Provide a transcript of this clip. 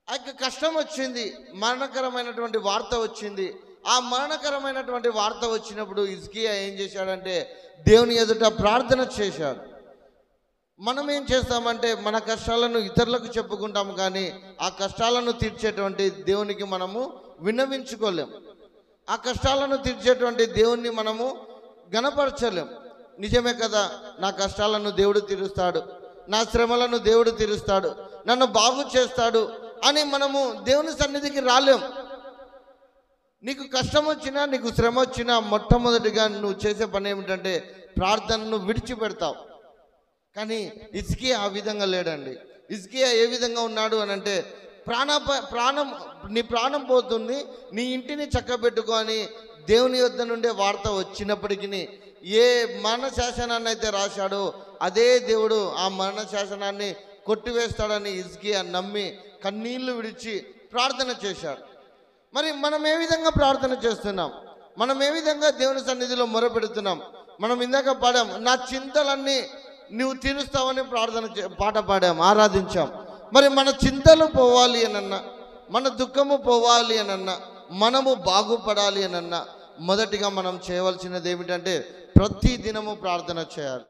ఆ యొక్క కష్టం వచ్చింది, మరణకరమైనటువంటి వార్త వచ్చింది. ఆ మరణకరమైనటువంటి వార్త వచ్చినప్పుడు హిజ్కియా ఏం చేశాడంటే దేవుని ఎదుట ప్రార్థన చేశాడు. మనం ఏం చేస్తామంటే మన కష్టాలను ఇతరులకు చెప్పుకుంటాము, కానీ ఆ కష్టాలను తీర్చేటువంటి దేవునికి మనము విన్నవించుకోలేం. ఆ కష్టాలను తీర్చేటువంటి దేవుణ్ణి మనము గణపరచలేం. నిజమే కదా, నా కష్టాలను దేవుడు తీరుస్తాడు, నా శ్రమలను దేవుడు తీరుస్తాడు, నన్ను బాగు చేస్తాడు అని మనము దేవుని సన్నిధికి రాలేం. నీకు కష్టం వచ్చినా, నీకు శ్రమ వచ్చినా మొట్టమొదటిగా నువ్వు చేసే పని ఏమిటంటే ప్రార్థనను విడిచిపెడతావు. కానీ హిజ్కియా ఆ విధంగా లేడండి. హిజ్కియా ఏ విధంగా ఉన్నాడు అని అంటే నీ ప్రాణం పోతుంది, నీ ఇంటిని చక్కబెట్టుకో అని దేవుని యొద్ద నుండే వార్త వచ్చినప్పటికీ ఏ మరణ శాసనాన్ని అయితే రాశాడో అదే దేవుడు ఆ మరణ శాసనాన్ని కొట్టివేస్తాడని హిజ్కియా నమ్మి కన్నీళ్లు విడిచి ప్రార్థన చేశాడు. మరి మనం ఏ విధంగా ప్రార్థన చేస్తున్నాం? మనం ఏ విధంగా దేవుని సన్నిధిలో మొరపెడుతున్నాం? మనం ఇందాక పాడాం, నా చింతలన్నీ నువ్వు తీరుస్తావని పాట పాడాం, ఆరాధించాం. మరి మన చింతలు పోవాలి అనన్నా, మన దుఃఖము పోవాలి అనన్నా, మనము బాగుపడాలి అనన్నా మొదటిగా మనం చేయవలసినది ఏమిటంటే ప్రతి దినము ప్రార్థన చేయాలి.